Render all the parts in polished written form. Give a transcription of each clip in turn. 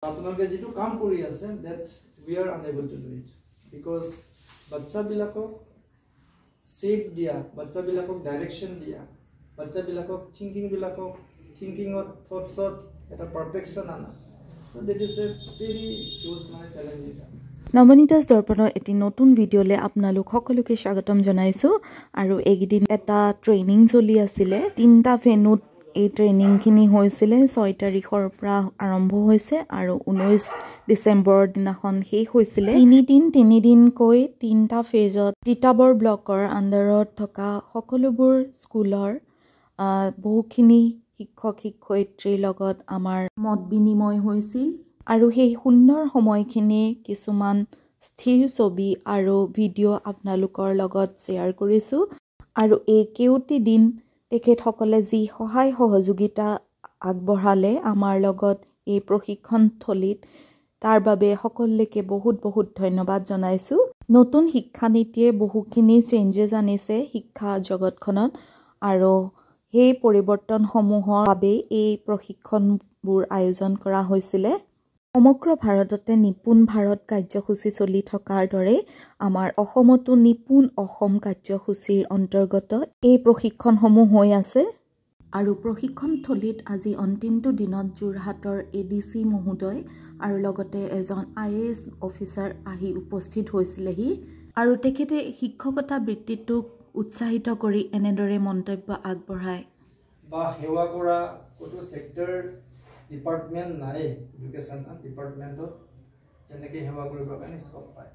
আপোনালোকে যেটো কাম কৰি আছে that we are unable to do it because বাচ্চা বিলাকক সেফ দিয়া বাচ্চা বিলাকক ডাইৰেকশন দিয়া বাচ্চা বিলাকক থিংকিংত থটছত এটা পাৰফেকশন আনা so that is a very huge challenge নবনীতাস দৰ্পণৰ এটি নতুন ভিডিঅ'লে আপোনালোক সকলোকে স্বাগতম জনাইছো আৰু এইদিন এটা ট্ৰেইনিং চলি আছিল তিনটা ভেনুত এই ট্ৰেইনিং খিনি হৈছিল 6 তাৰিখৰ পৰা আৰম্ভ হৈছে আৰু 19 ডিসেম্বৰৰ দিনাখন শেষ হৈছিল 3 দিন কৈ তিনটা ফেজত তিতাবৰ ব্লকৰ আন্ডাৰত থকা সকলোবোৰ স্কুলৰ বহুখিনি শিক্ষক শিক্ষয়িত্ৰীৰ লগত আমাৰ মত বিনিময় হৈছিল আৰু সেই সুন্দৰ সময়খিনি কিছুমান স্থিৰ ছবি আৰু ভিডিঅ' আপোনালোকৰ লগত শ্বেয়াৰ কৰিছো আৰু এই কেউটি দিন তেখেতসকলে যি সহায় সহযোগিতা আগবঢ়ালে আমাৰ লগত এই প্ৰশিক্ষণ থলীত তাৰ বাবে সকলোকে বহুত ধন্যবাদ জনাইছো নতুন শিক্ষা নীতিয়ে বহুখিনি চেঞ্জেছ আনিছে শিক্ষা জগতখনত আৰু সেই পৰিৱৰ্তনসমূহৰ বাবে এই প্ৰশিক্ষণবোৰ আয়োজন কৰা হৈছিল সমগ্ৰ ভাৰততে নিপুণ ভাৰত কাৰ্যসূচী চলি থকাৰ দৰে আমাৰ অসমতো নিপুণ অসম কাৰ্যসূচীৰ অন্তৰ্গত এই প্ৰশিক্ষণসমূহ হৈ আছে আৰু প্ৰশিক্ষণ থলীত আজি অন্তিমটো দিনত যোৰহাটৰ এডিসি মহোদয় আৰু লগতে এজন আইএএছ অফিচাৰ আহি উপস্থিত হৈছিলেহি আৰু তেখেতে শিক্ষকতা বৃত্তিটোক উৎসাহিত কৰি এনেদৰে মন্তব্য আগবঢ়ায় বা সেৱা কৰা কোটো সেক্টৰ ডিপাৰ্টমেন্ট নাই এডুকেশন ডিপাৰ্টমেন্টত যেনেকৈ সেৱা কৰিব কাৰণে স্কোপ পায়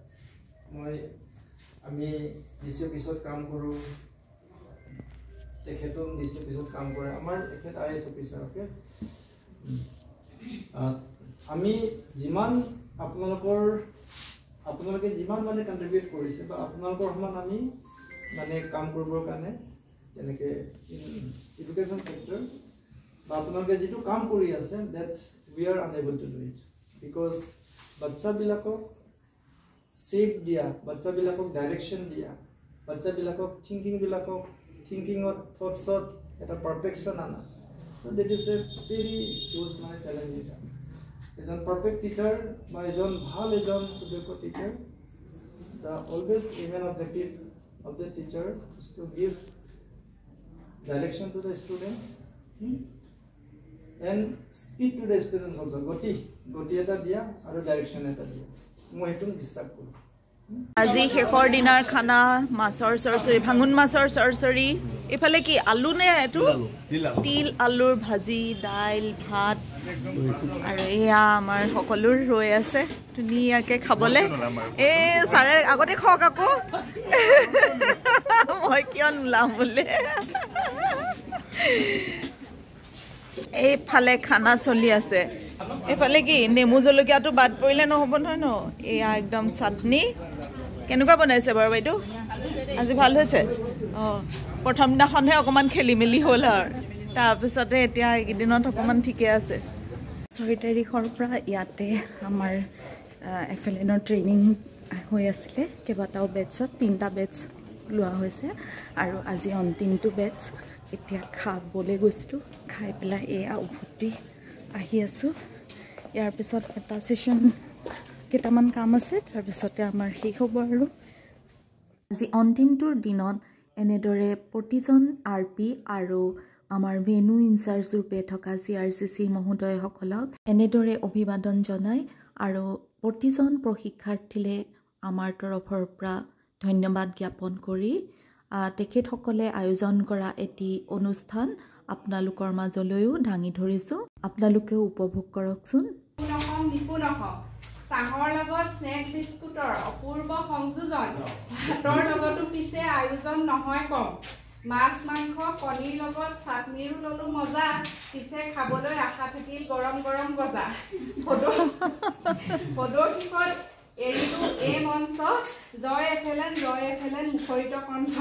আমি ডিসি অফিসত কাম কৰো তেখেতো ডিসি অফিসত কাম কৰে আমাৰ তেখেত আইএস অফিসাৰ ওকে আমি যিমান আপোনালোকে যিমান মানে কন্ট্ৰিবিউট কৰিছে বা আপোনালোকৰ সমান আমি মানে কাম কৰিবৰ কাৰণে যেনেকৈ এডুকেশন সেক্টৰ বা আপোনালোকে যেটো কাম কৰি আছে that we are unable to do it because বাচ্চা বিলাকক সেফ দিয়া বাচ্চা বিলাকক ডাইৰেকশন দিয়া বাচ্চা বিলাকক থিংকিংত থটছত এটা পারফেকশন আনা so that is a very huge challenge এজন পারফেক্ট টিচার বা এজন ভাল এজন সুযোগ্য teacher the always main objective of the teacher is to give direction to the students and speak to the students also goti eta dia aru direction eta dia moi hetu বিশ্বাস কৰো আজি শেষৰ দিনাৰ খানা মাছৰ চৰচৰি ভাঙুন মাছৰ চৰচৰি এফালে কি আলু নে এটো তিল আলুৰ ভাজি দাইল ভাত আৰু এয়া আমাৰ সকলোৰ ৰৈ আছে ধুনীয়াকে খাবলে এ সাৰে আগতে খক আকৌ মই কিয় নুলাম বলে এইফালে খানা চলি আছে এফালে কি নেমু জলকীয়াটো বাদ পৰিলে নহব নহয় ন এয়া একদম চাটনি কেনেকুৱা বনাইছে বাৰু বাইদেউ আজি ভাল হৈছে প্ৰথম দিনাখনহে অকমান খেলি মেলি হ'ল আৰু তাৰপিছতে এতিয়া এইদিনত অকমান ঠিকে আছে 6 তাৰিখৰ পৰা ইয়াতে আমাৰ এফএলএনৰ ট্ৰেইনিং হৈ আছিল কেইবাটাও বেটছত 3টা বেটছ লোৱা হৈছে আৰু আজি অন্তিমটো বেটছ এতিয়া খাবলৈ গৈছিলোঁ খাই পেলাই এয়া উভতি আহি আছোঁ ইয়াৰ পিছত এটা সেশন কেইটামান কাম আছে তাৰপিছতে আমাৰ শেষ হ'ব আৰু আজি অন্তিমটোৰ দিনত এনেদৰে প্ৰতিজন আৰপি আৰু আমাৰ ভেনু ইনচাৰ্জ ৰূপে থকা চিআৰচিচি মহোদয়সকলক এনেদৰে অভিবাদন জনাই আৰু প্ৰতিজন প্ৰশিক্ষাৰ্থীলে আমাৰ তৰফৰ পৰা ধন্যবাদ জ্ঞাপন কৰি তেখেতসকলে আয়োজন কৰা এটি অনুষ্ঠান আপোনালোকৰ মাজলৈও দাঙি ধৰিছো আপোনালোকেও উপভোগ কৰকচোন চাহৰ লগত স্নেক বিস্কুটৰ অপূৰ্ব সংযোজন ভাতৰ লগতো পিছে আয়োজন নহয় কম মাছ মাংস কণীৰ লগত চাটনিৰো ললো মজা পিছে খাবলৈ আশা থাকিল গৰম গৰম গজা পদশিখত এৰিলো এই মঞ্চ জয় এফএলএন মুখৰিত কণ্ঠ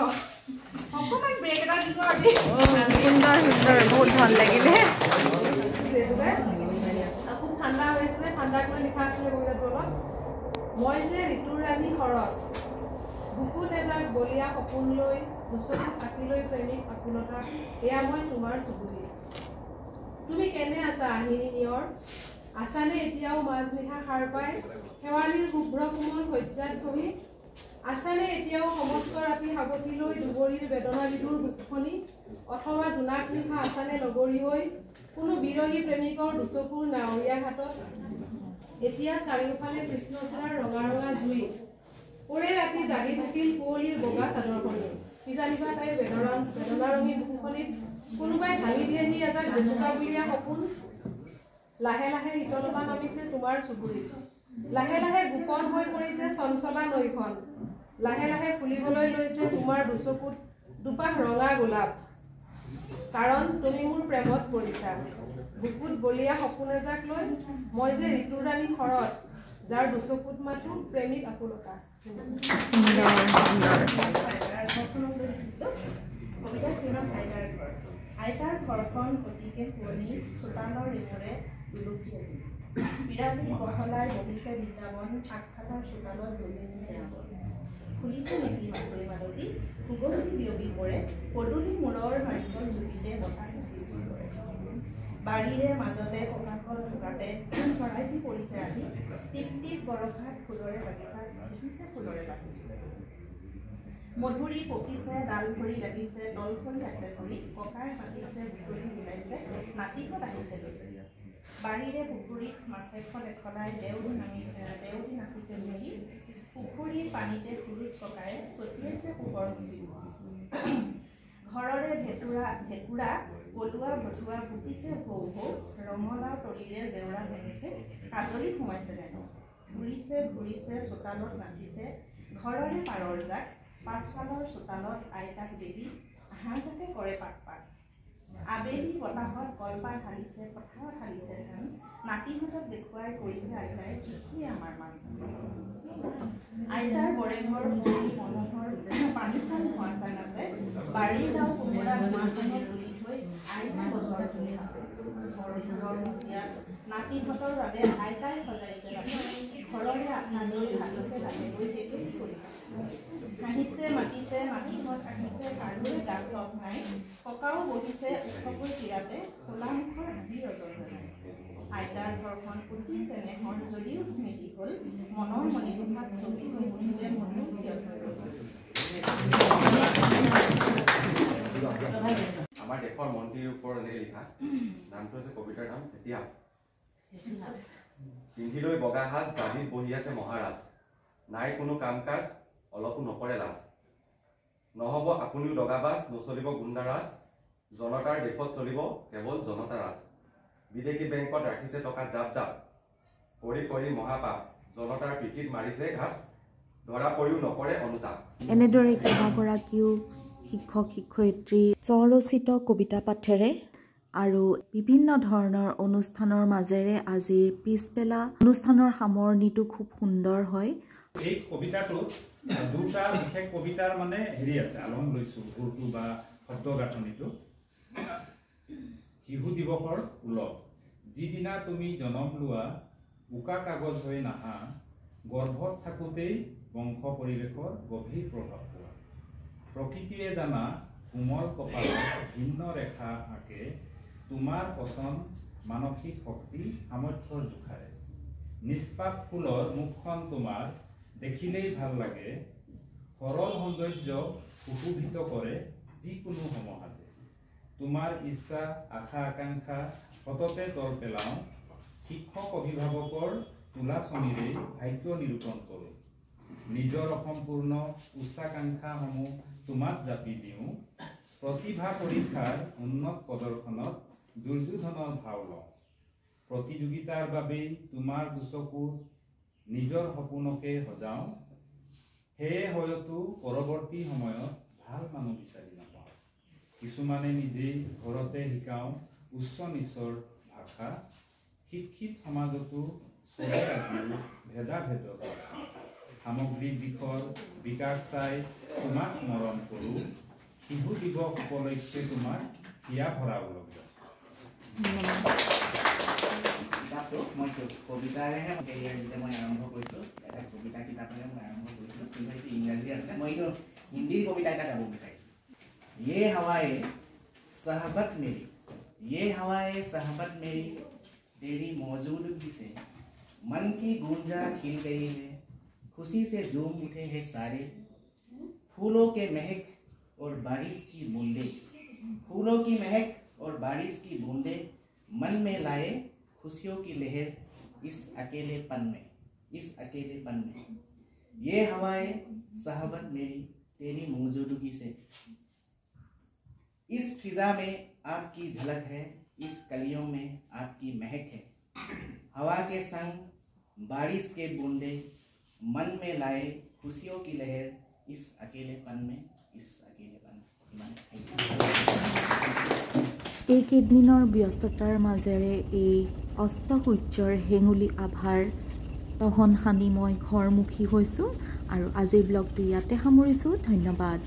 অকমান ব্ৰেক এটা দিব আজি সুন্দৰ বহুত ভাল লাগিলে খুব ঠাণ্ডা হৈছে ঠাণ্ডা কৰি লিখা আছিলে কবিতাটো অলপ মই যে ঋতুৰ ৰাণী শৰৎ বুকু নেজাক বলিয়া সপোন লৈ মুচকি থাকি লৈ প্ৰেমিক আকুলতা এয়া মই তোমাৰ চুবুৰী তুমি কেনে আছা আহিনী নিয়ৰ আছানে এতিয়াও মাজনিশা সাৰ পায় শেৱালিৰ শুভ্ৰ কোমল শয্যাত বহি আছানে এতিয়াও সমস্ত ৰাতি সাৱটি লৈ দুবৰীৰ বেদনা বিধুৰ বুকখনি অথবা জোনাক নিশা আছানে লগৰী হৈ কোনো বিৰহী প্ৰেমিকৰ দুচকুৰ নাৱৰীয়া ঘাটত এতিয়া চাৰিওফালে কৃষ্ণচূড়াৰ ৰঙা ৰঙা জুই ওৰে ৰাতি জাগি থাকিল কুঁৱলীৰ বগা চাদৰখনি কিজানিবা তাইৰ বেদনাৰঙী বুকুখনিত কোনোবাই ঢালি দিয়েহি এজাক জুপুকা বুলীয়া সপোন লাহে লাহে শীতলতা নামিছে তোমাৰ চুবুৰীত লাহে লাহে গোপন হৈ পৰিছে চঞ্চলা নৈখন লাহে লাহে ফুলিবলৈ লৈছে তোমাৰ দুচকুত দুপাহ ৰঙা গোলাপ কাৰণ তুমি মোৰ প্ৰেমত পৰিছা বুকুত বলীয়া সপোন এজাক লৈ মই যে ঋতুৰাণী শৰৎ যাৰ দুচকুত মাথো প্ৰেমিক আকুলতা আইতাৰ ঘৰখন অতিকে পুৰণি চোতালৰ ৰেমুৰে উলুকি বিৰালী বহলাই বহিছে বৃন্দাবন আগফালৰ চোতালত খুলিছে নেকি মাছৰি মালতী সুগন্ধি বিয়পি পৰে পদূলি মূৰৰ নাৰিকল জুপিতে বতাহ কৰে বাৰীৰে মাজতে ককাকৰ থকাতে চৰাইটি পৰিছে আহি টিপ টিপ বৰষাত ফুলৰে বাগিচাত ফুটিছে ফুলৰে বাগিচা মধুৰি পকিছে ডাল ভৰি লাগিছে তল ভৰি আছে ভৰি ককাই মাতিছে বুকলি মিলাইছে নাতিহঁত আহিছে বাৰীৰে পুখুৰীত মাছে এখলাই দেউৰী নাচিছে মেলি পুখুৰীৰ পানীতে পুৰুষ ককাই ছটিয়াইছে পোহৰ ঘৰৰে ভেঁকুৰা পলুৱা ভতুৱা পুতিছে ভৌ ভৌ ৰঙালাও তলিৰে জেওৰা ভেঙিছে কাজলি সোমাইছে জানো ঘূৰিছে চোতালত নাচিছে ঘৰৰে পাৰৰ জাক পাছফালৰ চোতালত আইতাক দেৱী হাঁহজাকে কৰে পাক পাক আবেলি বতাহত কলপাত ঢালিছে পথাৰত ঢালিছে ধান নাতিহঁতক দেখুৱাই কৰিছে আইতাই কি আমাৰ মান আইতাৰ বৰেঘৰ মনোহৰ পানী চানি হোৱা চান আছে বাৰীৰ দাও কোমোৰা ধোঁৱাখনত তুলি থৈ আইতা গছৰ তুলি আছে নাতিহঁতৰ বাবে আইতাই সজাইছে ঘৰৰে আঠালৈ ঢালিছে লাহেকৈ দেখি কৰি হাঁহিছে মাতিছে নাতিহঁত আহিছে কাৰোৰে গাত লগ নাই ককাও বহিছে ওখকৈ চিৰাতে খোলা মুখৰ হাবি ৰজন জনাই আইতাৰ ঘৰখন অতি চেনেহৰ যদিও স্মৃতি হ'ল মনৰ মণিকোঠাত ছবি হৈ উঠিলে মনো আমাৰ দেশৰ মন্ত্ৰীৰ ওপৰত এনেকৈ লিখা নামটো হৈছে কবিতাৰ নাম এতিয়া পিন্ধি লৈ বগা সাজ গাড়ীত বহি আছে মহাৰাজ নাই কোনো কাম কাজ অলপো নকৰে লাজ নহ'ব আপুনিও দগাবাজ নচলিব গুণ্ডাৰাজ জনতাৰ দেশত চলিব কেৱল জনতা ৰাজ বিদেশী বেংকত ৰাখিছে টকা জাপ জাপ কৰি কৰি মহাপাপ জনতাৰ পিঠিত মাৰিছে ঘাট ধৰা পৰিও নকৰে অনুতাপ এনেদৰে কেইবাগৰাকীও শিক্ষক শিক্ষয়িত্ৰী স্বৰচিত কবিতা পাঠেৰে আৰু বিভিন্ন ধৰণৰ অনুষ্ঠানৰ মাজেৰে আজিৰ পিছবেলা অনুষ্ঠানৰ সামৰণিটো খুব সুন্দৰ হয় এই কবিতাটো দুটা বিশেষ কবিতাৰ মানে হেৰি আছে আলম লৈছো সুৰটো বা শব্দ গাঁথনিটো শিশু দিৱসৰ উলভ যিদিনা তুমি জন্ম লোৱা বোকা কাগজ হৈ নাহা গৰ্ভত থাকোঁতেই বংশ পৰিৱেশৰ গভীৰ প্ৰভাৱ পোৱা প্ৰকৃতিয়ে জানা কোমল কপালত ভিন্ন ৰেখা আঁকে তোমাৰ পচন্দ মানসিক শক্তি সামৰ্থ্যৰ জোখাৰে নিষ্পাপ ফুলৰ মুখখন তোমাৰ দেখিলেই ভাল লাগে সৰল সৌন্দৰ্য সুশোভিত কৰে যিকোনো সমাজে তোমাৰ ইচ্ছা আশা আকাংক্ষা সততে তল পেলাওঁ শিক্ষক অভিভাৱকৰ তোলাচনীৰে ভাগ্য নিৰূপণ কৰোঁ নিজৰ অসম্পূৰ্ণ উচ্চাকাংক্ষাসমূহ তোমাক জাপি দিওঁ প্ৰতিভা পৰীক্ষাৰ উন্নত প্ৰদৰ্শনত দুৰ্যোধনৰ ভাও লওঁ প্ৰতিযোগিতাৰ বাবেই তোমাৰ দুচকুত নিজৰ সপোনকে সজাওঁ সেয়ে হয়তো পৰৱৰ্তী সময়ত ভাল মানুহ বিচাৰি নাপাওঁ কিছুমানে নিজেই ঘৰতে শিকাওঁ উচ্চ নিচৰ ভাষা শিক্ষিত সমাজতো চলে আজিও ভেদাভেদৰ সামগ্ৰিক দিশৰ বিকাশ চাই তোমাক স্মৰণ কৰোঁ শিশু দিৱস উপলক্ষে তোমাক হিয়া ভৰাবলগীয়া কিতাপটো মই কবিতাৰেহে কেৰিয়াৰ যেতিয়া মই আৰম্ভ কৰিছিলোঁ এটা কবিতা কিতাপেৰে মই আৰম্ভ কৰিছিলোঁ কিন্তু সেইটো ইংৰাজী আছিলে মই এইটো হিন্দীৰ কবিতা এটা গাব বিচাৰিছোঁ ये हवाए सहबत मेरी ये हवाए सहबत मेरी तेरी मौजूदगी से मन की गूंजा खिल गई है, खुशी से झूम उठे हैं सारे। फूलों के महक और बारिश की बूंदे, फूलों की महक और बारिश की बूंदे मन में लाए खुशियों की लहर इस अकेलेपन में, इस अकेलेपन में। ये हवाएं सहबत मेरी तेरी मौजूदगी से, इस फिजा में आपकी झलक है, इस कलियों में आपकी महक है। हवा के संग बारिश के बूंदे मन में लाए खुशियों की लहर इस अकेलेपन में, इस अकेलेपन में। এইকেইদিনৰ ব্যস্ততাৰ মাজেৰে এই অস্তসূৰ্যৰ হেঙুলি আভাৰ তহন সানি মই ঘৰমুখী হৈছোঁ আৰু আজিৰ ব্লগটো ইয়াতে সামৰিছোঁ। ধন্যবাদ।